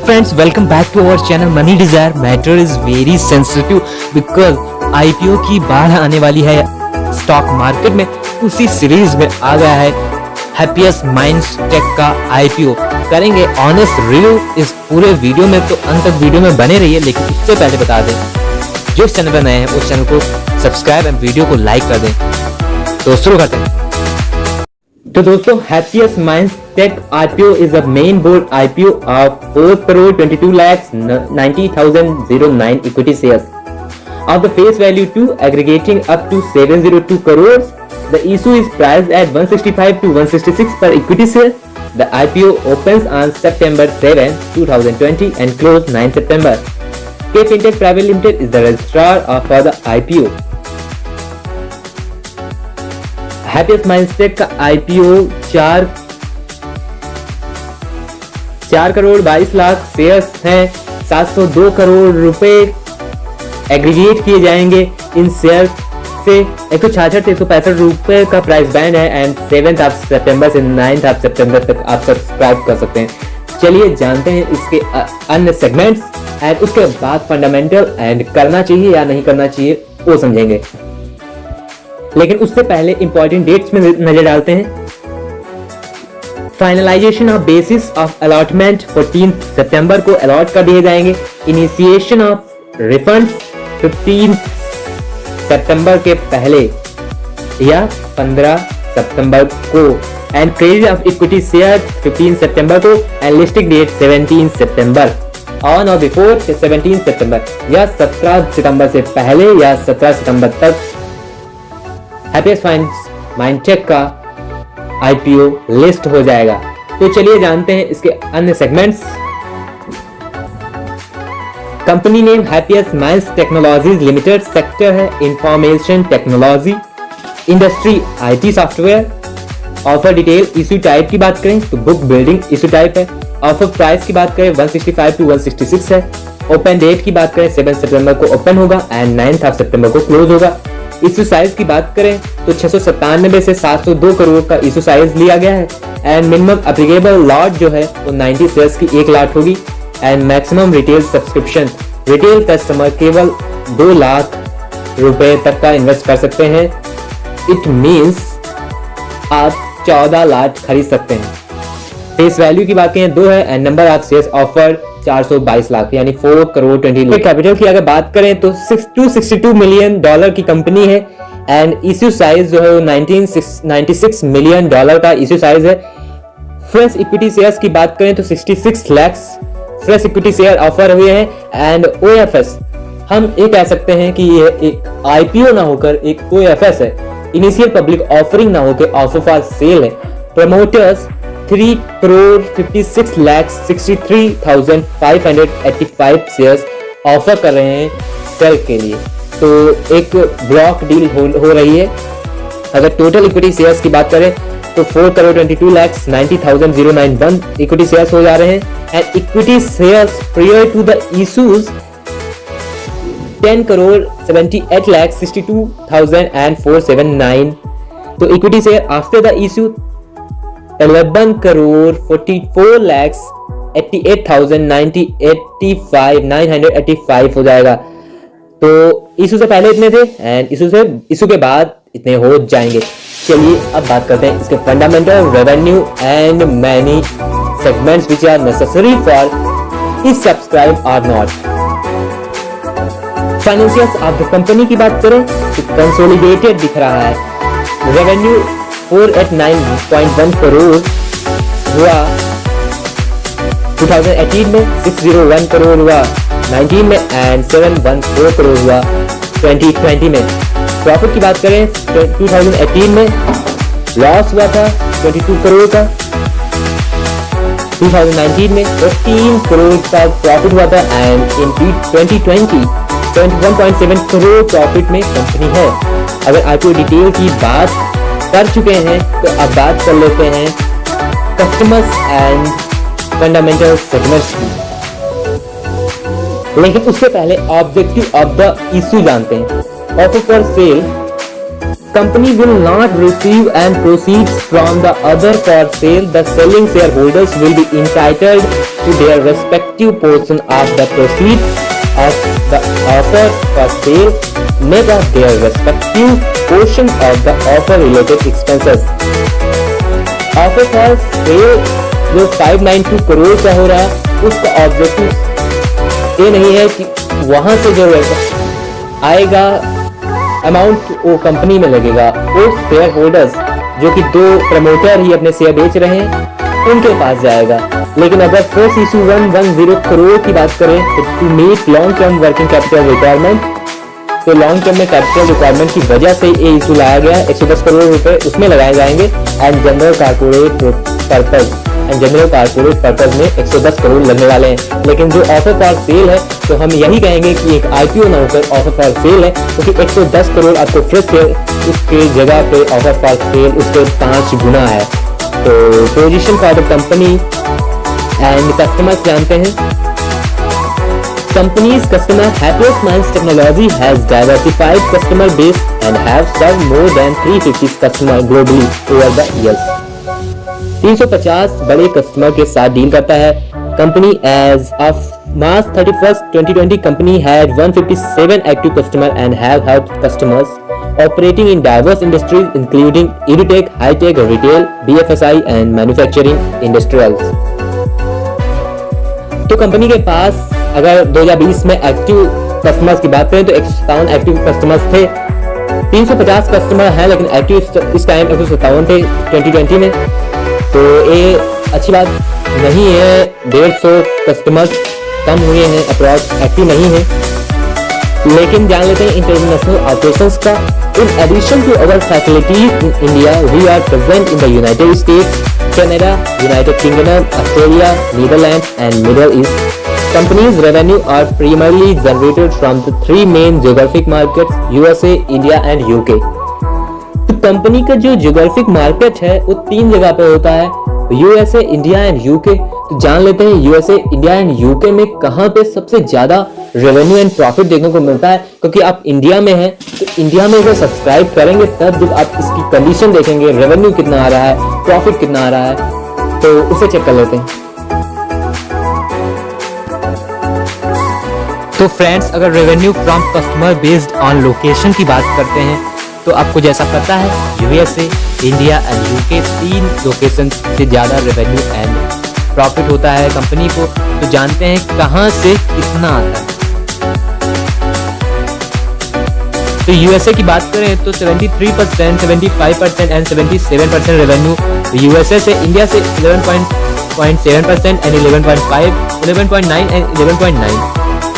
friends, welcome back to our channel. Money Desire Matter is very sensitive because IPO की बाढ़ आने वाली है स्टॉक मार्केट में। उसी सीरीज में आ गया है हैप्पीएस्ट माइंड्स टेक का IPO। करेंगे ऑनेस्ट रिव्यू इस पूरे वीडियो में, तो अंत तक वीडियो में बने रहिए। लेकिन उससे पहले बता दें, जो इस चैनल पर नए हैं उस चैनल को सब्सक्राइब एंड वीडियो को लाइक कर दें। तो शुरू करते हैं। तो दोस्तों, Happiest Minds Tech IPO is a main board IPO of 4,22,90,009 equity shares of the face value 2 aggregating up to 702 crores. The issue is priced at 165 to 166 per equity share. The IPO opens on September 7, 2020 and closed 9 September. K Fintech Private Limited is the registrar for the IPO. Happiest Minds Tech का IPO 4 crore 22 lakh shares हैं। 702 करोड़ रुपए aggregate किए जाएंगे इन share से। 166 से 165 रुपए का price band है एंड 7 सितंबर से 9 सितंबर तक आप सब्सक्राइब कर सकते हैं। चलिए जानते हैं इसके अन्य सेगमेंट्स एंड उसके बाद फंडामेंटल एंड करना चाहिए या नहीं करना चाहिए वो समझेंगे। लेकिन उससे पहले इंपॉर्टेंट डेट्स में नजर डालते हैं। Finalisation of basis of allotment 14 सितंबर को अलॉट कर दिए जाएंगे। इनिशिएशन ऑफ रिफंड्स 15 सितंबर के पहले या 15 सितंबर को and credit of equity share 15 सितंबर को एंड लिस्टिंग डेट 17 सितंबर ऑन और बिफोर 17 सितंबर या 17 सितंबर से पहले या 17 सितंबर तक हैप्पीएस्ट माइंड्स टेक का IPO लिस्ट हो जाएगा। तो चलिए जानते हैं इसके अन्य segments. Company name Happiest Minds Technologies Limited, sector है information technology, industry IT software. Offer detail, issue type की बात करें तो बुक बिल्डिंग इश्यू टाइप है। ऑफर प्राइस की बात करें 165 to 166 है। ओपन डेट की बात करें 7 सितंबर को ओपन होगा एंड 9 सितंबर को क्लोज होगा। इश्यू साइज की बात करें तो 697 से 702 करोड़ का इश्यू साइज लिया गया है एंड मिनिमम एप्लीकेबल लॉट जो है वो 90 शेयर्स की 1 लाख होगी and maximum retail subscription, retail customer केवल 2 लाख रुपए तक का इन्वेस्ट कर सकते हैं। इट मींस आप 14 लाख खरीद सकते हैं। फेस वैल्यू की बात करें 2 है and number of shares offer 422 lakh यानी 4 करोड़ 20 लाख। कैपिटल की अगर बात करें तो $262 मिलियन की कंपनी है एंड इश्यू साइज जो है वो $96 मिलियन का इश्यू साइज है। फ्रेश इक्विटी शेयर्स की बात करें तो 66 lakh fresh equity share offer हुए हैं एंड OFS हम ये कह सकते हैं कि ये एक IPO ना होकर एक OFS है, इनिशियल पब्लिक ऑफरिंग ना होकर ऑफर फॉर सेल है। प्रमोटर्स 3 करोड़ 56,63,585 शेयर्स ऑफर कर रहे हैं सेल के लिए। तो एक ब्लॉक डील हो रही है। अगर टोटल इक्विटी शेयर्स की बात करें तो 4 करोड़ 22,90,091 इक्विटी शेयर्स हो जा रहे हैं and equity shares prior to the issues 10 crore 78,62,479। तो equity share after the issue 11 crore 44,88,985 हो जाएगा। तो इशू से पहले इतने थे एंड इशू के बाद इतने हो जाएंगे। चलिए अब बात करते हैं इसके fundamental, revenue and many segments which are necessary for इस सब्सक्राइब और not. Financials of the company की बात करें तो कंसोलिडेटेड दिख रहा है। रेवेन्यू 489.1 करोड़ हुआ 2018 में, 601 करोड़ हुआ 19 में एंड 714 करोड़ हुआ 2020 में। प्रॉफिट की बात करें 2018 में लॉस हुआ था 22 करोड़ का, 2019 में 15 करोड़ का प्रॉफिट हुआ था एंड इन 2020 71.7 करोड़ प्रॉफिट में कंपनी है। अगर IPO डिटेल की बात कर चुके हैं तो अब बात कर लेते हैं कस्टमर्स एंड फंडामेंटल सेगमेंट्स की। लेकिन उससे पहले ऑब्जेक्टिव ऑफ द इश्यू जानते हैं। Offer for sale, company will not receive and proceeds from the other for sale. The selling shareholders will be entitled to their respective portion of the proceeds of the offer for sale, net of their respective portion of the offer related expenses. Offer for sale जो 592 करोड़ का हो रहा है, उसका objective ये नहीं है कि वहां से जो आएगा अमाउंट वो कंपनी में लगेगा, वो शेयर होल्डर्स जो कि 2 प्रमोटर ही अपने शेयर बेच रहे हैं उनके पास जाएगा। लेकिन अगर फ्रेश इशू 110 करोड़ की बात करें तो to meet long term working capital requirement, तो लॉन्ग टर्म में कैपिटल रिक्वायरमेंट की वजह से ये इशू लाया गया। 110 करोड़ रुपए उसमें लगाए जाएंगे एंड जनरल कारपोरेट पर्पज में 110 करोड़ लगने वाले हैं। लेकिन जो ऑफर फॉर सेल है तो हम यही कहेंगे कि एक आईपीओ ना होकर ऑफर फॉर सेल है, क्योंकि 110 करोड़ आपको फ्रेश शेयर उसके जगह पे ऑफर फॉर सेल उसके 5 गुना है। तो position for the company and customers जानते हैं। Company's customer Happiest Minds Technology has diversified customer base and have served more than 350 customers globally over the years. 350 बड़े कस्टमर के साथ डील करता है company. As of March 31st, 2020, company had 157 active customers and have helped customers operating in diverse industries including edtech, high-tech, retail, BFSI and manufacturing industrials. तो company के पास अगर 2020 में active customers की बात करें तो 157 एक्टिव कस्टमर्स थे। 350 कस्टमर हैं लेकिन एक्टिव इस टाइम 157 थे 2020 में, तो ये अच्छी बात नहीं है। 150 कस्टमर्स कम हुए हैं, अप्रॉक्स एक्टिव नहीं है। लेकिन जान लेते हैं इंटरनेशनल ऑपरेशंस का। In addition to our facilities in India we are present in the United States, Canada, United Kingdom, Australia, Netherlands and Middle East. Company's revenue are primarily generated from the 3 main geographic markets, USA, India and UK. तो company का जो geographic market है वो 3 जगह पे होता है, USA, India and UK. तो जान लेते हैं USA, इंडिया एंड यूके में कहाँ पे सबसे ज्यादा रेवेन्यू एंड प्रॉफिट देखने को मिलता है। क्योंकि आप इंडिया में हैं तो इंडिया में अगर सब्सक्राइब करेंगे तब जब आप इसकी कंडीशन देखेंगे, रेवेन्यू कितना आ रहा है, प्रॉफिट कितना आ रहा है, तो उसे चेक कर लेते हैं। तो फ्रेंड्स, अगर revenue from customer based on location की बात करते हैं तो आपको जैसा पता है USA, India and UK 3 location से ज़्यादा रेवेन्यू एंड प्रॉफिट होता है कंपनी को। तो जानते हैं कहाँ से कितना आता है। तो यूएसए की बात करें तो 73%, 75% एंड 77% रेवेन्यू यूएसए से, इंडिया से 11.7% एंड 11.5, 11.9 एंड 11.9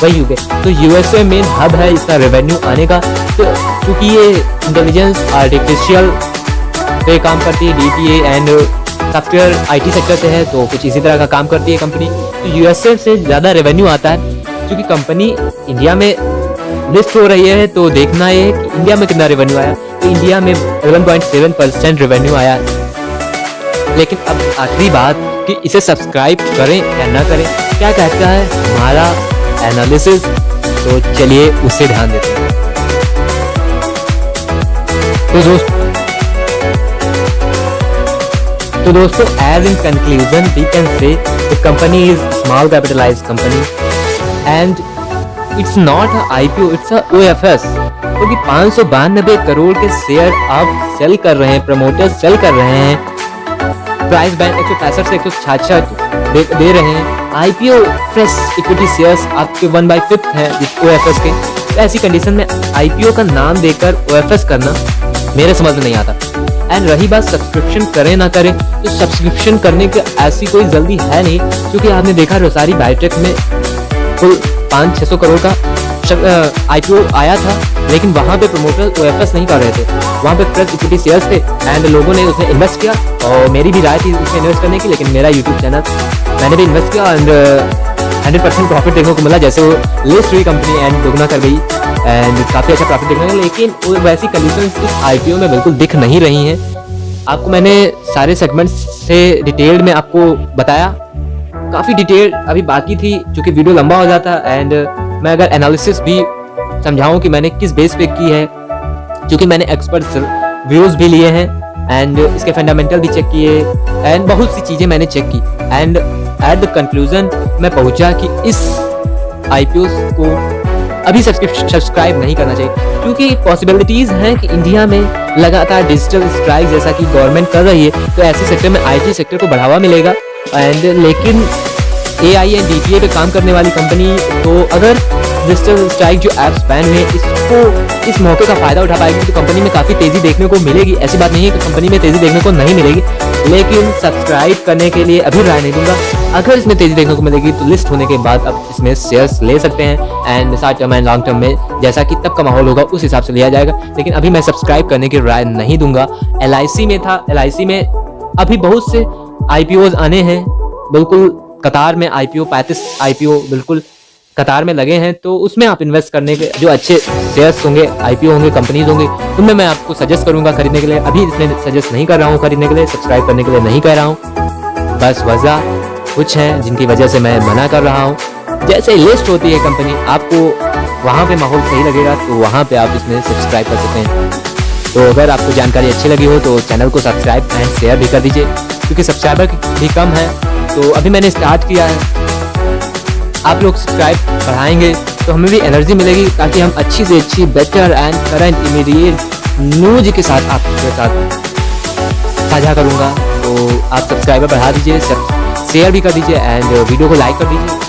वही यूके। तो यूएसए मेन हब है इसका रेवेन्यू आने का। तो चूंकि ये इंटेलिजेंस आर्टिफिशियल पे काम करती है, DTA and software IT sector से है, तो कुछ इसी तरह का काम करती है कंपनी। तो यूएसए से ज़्यादा रेवेन्यू आता है। क्योंकि कंपनी इंडिया में लिस्ट हो रही है तो देखना है कि इंडिया में कितना रेवेन्यू आया। तो इंडिया में 11.7% रेवेन्यू आया। लेकिन अब आखिरी बात कि इसे सब्सक्राइब करें या ना करें, क्या कहता है हमारा एनालिसिस, तो चलिए उसे ध्यान देते हैं। तो दोस्तों as in conclusion we can say the company is small capitalized company and it's not a IPO, it's a OFS. क्योंकि 592 करोड़ के शेयर आप सेल कर रहे हैं, प्रमोटर्स सेल कर रहे हैं, प्राइस बैंड 165 से 166 दे रहे हैं। आईपीओ फ्रेश इक्विटी शेयर्स आपके 1/5 हैं ओएफएस के। तो ऐसी कंडीशन में आईपीओ का नाम देकर ओएफएस करना मेरे समझ में नहीं आता। एंड रही बात सब्सक्रिप्शन करें ना करें, तो सब्सक्रिप्शन करने की ऐसी कोई जल्दी है नहीं। क्योंकि आपने देखा रोसारी बायोटेक में कुल 500-600 करोड़ का आईपीओ आया था, लेकिन वहाँ पे प्रमोटर ओएफएस नहीं कर रहे थे, वहाँ पे फ्रेश इक्विटी शेयर्स थे एंड लोगों ने उसमें इन्वेस्ट किया। और मेरी भी राय थी उसमें इन्वेस्ट करने की, लेकिन मेरा यूट्यूब चैनल मैंने भी इन्वेस्ट किया एंड 100% प्रॉफिट देखने को मिला। जैसे वो लिस्ट हुई कंपनी एंड दोगुना कर गई एंड काफ़ी अच्छा प्रॉफिट देखने को मिला। लेकिन वो वैसी कंडीशन इस आईपीओ में बिल्कुल दिख नहीं रही हैं। आपको मैंने सारे सेगमेंट्स से डिटेल्ड में आपको बताया, काफ़ी डिटेल अभी बाकी थी क्योंकि वीडियो लंबा हो जाता एंड मैं अगर एनालिसिस भी समझाऊं कि मैंने किस बेस पे की है, क्योंकि मैंने एक्सपर्ट्स व्यूज़ भी लिए हैं एंड इसके फंडामेंटल भी चेक किए एंड बहुत सी चीज़ें मैंने चेक की एंड एट द कंक्लूजन मैं पहुंचा कि इस IPOs को अभी सब्सक्राइब नहीं करना चाहिए, क्योंकि पॉसिबिलिटीज हैं कि इंडिया में लगातार डिजिटल स्ट्राइक जैसा कि गवर्नमेंट कर रही है, तो ऐसे सेक्टर में IT सेक्टर को बढ़ावा मिलेगा। एंड लेकिन AI एंड DPA पे काम करने वाली कंपनी तो अगर डिजिटल स्ट्राइक जो ऐप्स बैन हुए इसको इस मौके का फायदा उठा पाएगी तो कंपनी में काफ़ी तेज़ी देखने को मिलेगी। ऐसी बात नहीं है कि कंपनी में तेज़ी देखने को नहीं मिलेगी, लेकिन सब्सक्राइब करने के लिए अभी राय नहीं दूंगा। अगर इसमें तेज़ी देखने को मिलेगी तो लिस्ट होने के बाद अब इसमें शेयर्स ले सकते हैं and short term and long term में जैसा कि तब का माहौल होगा उस हिसाब से लिया जाएगा। लेकिन अभी मैं सब्सक्राइब करने की राय नहीं दूंगा। LIC में था, LIC में अभी बहुत से IPOs आने हैं, बिल्कुल कतार में IPO 35 IPO बिल्कुल कतार में लगे हैं, तो उसमें आप इन्वेस्ट करने के जो अच्छे शेयर्स होंगे, IPO होंगे, कंपनीज होंगे, उनमें मैं आपको सजेस्ट करूंगा खरीदने के लिए। अभी इसमें सजेस्ट नहीं कर रहा हूं खरीदने के लिए, सब्सक्राइब करने के लिए नहीं कह रहा हूं। बस वजह कुछ है जिनकी वजह से मैं मना कर रहा हूं। जैसे लिस्ट होती है कंपनी, आपको वहां पे माहौल सही लगेगा तो वहां पे आप इसमें सब्सक्राइब कर सकते हैं। तो अगर आपको जानकारी अच्छी लगी हो तो चैनल को सब्सक्राइब एंड शेयर भी कर दीजिए, क्योंकि सब्सक्राइबर भी कम है। तो अभी मैंने स्टार्ट किया है, आप लोग सब्सक्राइब बढ़ाएंगे तो हमें भी एनर्जी मिलेगी, ताकि हम अच्छी से अच्छी better and current immediate news के साथ आपके साथ साझा करूंगा। तो आप सब्सक्राइबर बढ़ा दीजिए, शेयर भी कर दीजिए एंड वीडियो को लाइक कर दीजिए।